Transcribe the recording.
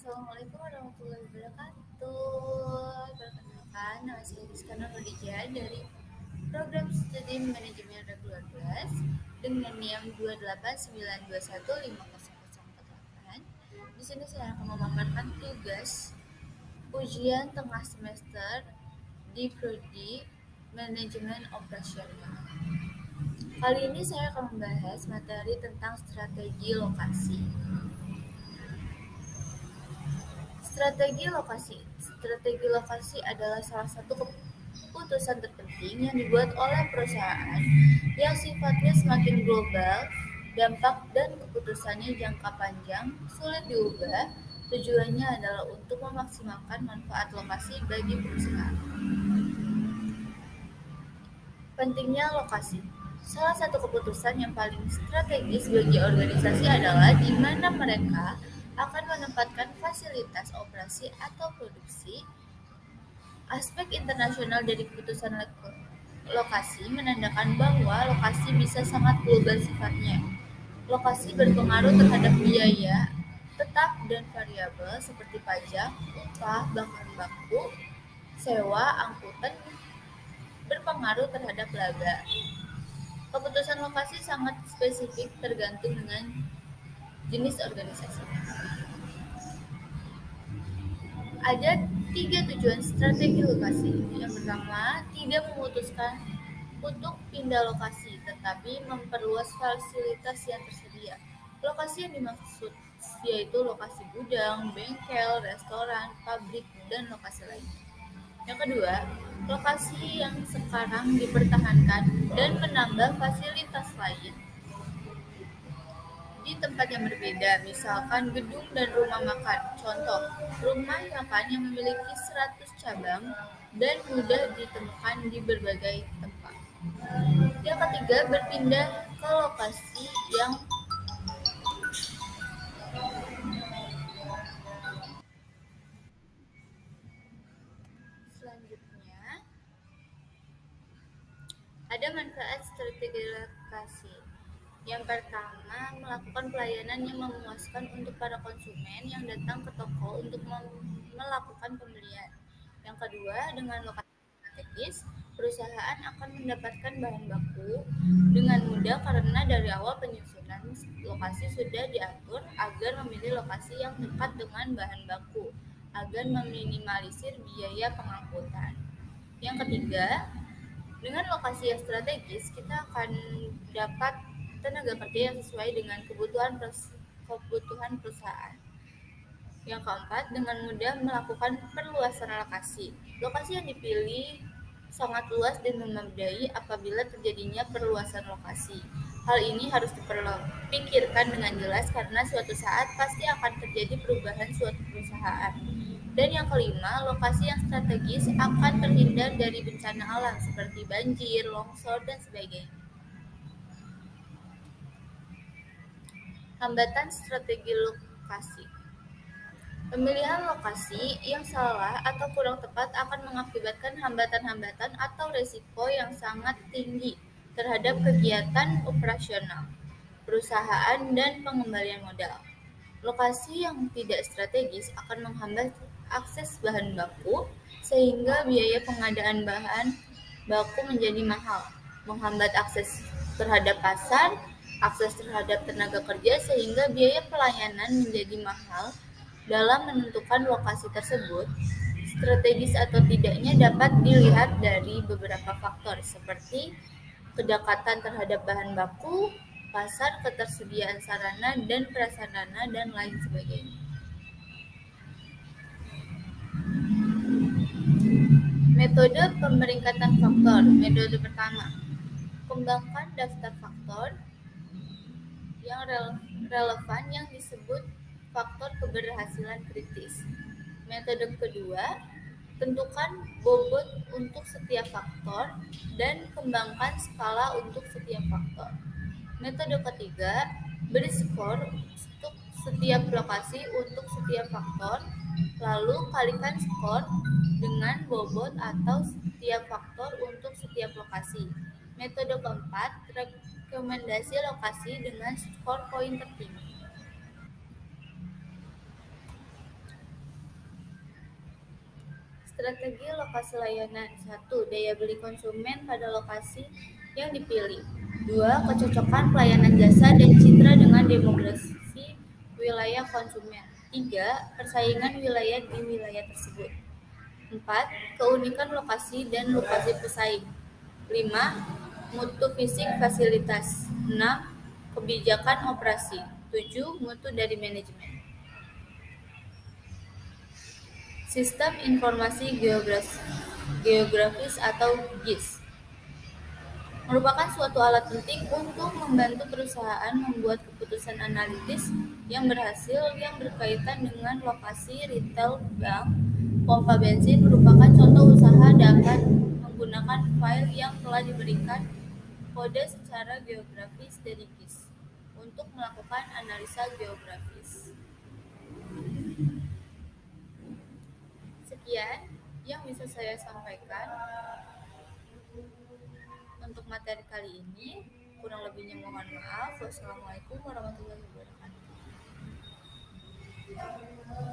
Assalamualaikum warahmatullahi wabarakatuh. Perkenalkan, nama saya Rizka Nurhadijah dari Program Studi Manajemen Regular 12 dengan NIM 28921500048. Di sini saya akan memaparkan tugas ujian tengah semester di Prodi Manajemen Operasional. Kali ini saya akan membahas materi tentang strategi lokasi. Strategi lokasi adalah salah satu keputusan terpenting yang dibuat oleh perusahaan yang sifatnya semakin global, dampak dan keputusannya jangka panjang, sulit diubah. Tujuannya adalah untuk memaksimalkan manfaat lokasi bagi perusahaan. Pentingnya lokasi. Salah satu keputusan yang paling strategis bagi organisasi adalah di mana mereka akan menempatkan fasilitas operasi atau produksi. Aspek internasional dari keputusan lokasi menandakan bahwa lokasi bisa sangat global sifatnya. Lokasi berpengaruh terhadap biaya tetap dan variabel seperti pajak, upah, bahan baku, sewa, angkutan berpengaruh terhadap laba. Keputusan lokasi sangat spesifik tergantung dengan jenis organisasi. Ada tiga tujuan strategi lokasi. Yang pertama, tidak memutuskan untuk pindah lokasi, tetapi memperluas fasilitas yang tersedia. Lokasi yang dimaksud yaitu lokasi gudang, bengkel, restoran, pabrik, dan lokasi lain. Yang kedua, lokasi yang sekarang dipertahankan dan menambah fasilitas lain di tempat yang berbeda, misalkan gedung dan rumah makan. Contoh, rumah makan yang memiliki 100 cabang dan mudah ditemukan di berbagai tempat. Yang ketiga, berpindah ke lokasi yang selanjutnya. Ada manfaat strategi lokasi. Yang pertama, melakukan pelayanan yang memuaskan untuk para konsumen yang datang ke toko untuk melakukan pembelian. Yang kedua, dengan lokasi strategis, perusahaan akan mendapatkan bahan baku dengan mudah karena dari awal penyusunan lokasi sudah diatur agar memilih lokasi yang dekat dengan bahan baku agar meminimalisir biaya pengangkutan. Yang ketiga, dengan lokasi yang strategis, kita akan dapat tenaga kerja yang sesuai dengan kebutuhan perusahaan. Yang keempat, dengan mudah melakukan perluasan lokasi. Lokasi yang dipilih sangat luas dan memadai apabila terjadinya perluasan lokasi. Hal ini harus dipikirkan dengan jelas karena suatu saat pasti akan terjadi perubahan suatu perusahaan. Dan yang kelima, lokasi yang strategis akan terhindar dari bencana alam seperti banjir, longsor, dan sebagainya. Hambatan strategi lokasi. Pemilihan lokasi yang salah atau kurang tepat akan mengakibatkan hambatan-hambatan atau resiko yang sangat tinggi terhadap kegiatan operasional perusahaan dan pengembalian modal. Lokasi yang tidak strategis akan menghambat akses bahan baku sehingga biaya pengadaan bahan baku menjadi mahal, menghambat akses terhadap pasar, akses terhadap tenaga kerja sehingga biaya pelayanan menjadi mahal. Dalam menentukan lokasi tersebut, strategis atau tidaknya dapat dilihat dari beberapa faktor seperti kedekatan terhadap bahan baku, pasar, ketersediaan sarana dan prasarana, dan lain sebagainya. Metode pemeringkatan faktor. Metode pertama, kembangkan daftar faktor yang relevan yang disebut faktor keberhasilan kritis. Metode kedua, tentukan bobot untuk setiap faktor dan kembangkan skala untuk setiap faktor. Metode ketiga, beri skor untuk setiap lokasi untuk setiap faktor, lalu kalikan skor dengan bobot atau setiap faktor untuk setiap lokasi. Metode keempat, rekomendasi lokasi dengan skor poin tertinggi. Strategi lokasi layanan. 1. Daya beli konsumen pada lokasi yang dipilih. 2. Kecocokan pelayanan jasa dan citra dengan demografi wilayah konsumen. 3. Persaingan wilayah di wilayah tersebut. 4. Keunikan lokasi dan lokasi pesaing. 5. Mutu fisik fasilitas. 6. Kebijakan operasi. 7. Mutu dari manajemen. Sistem Informasi Geografis atau GIS merupakan suatu alat penting untuk membantu perusahaan membuat keputusan analitis yang berhasil yang berkaitan dengan lokasi retail. Bank, pompa bensin merupakan contoh usaha dapat menggunakan file yang telah diberikan kode secara geografis dari GIS untuk melakukan analisa geografis. Sekian yang bisa saya sampaikan untuk materi kali ini. Kurang lebihnya mohon maaf. Wassalamualaikum warahmatullahi wabarakatuh.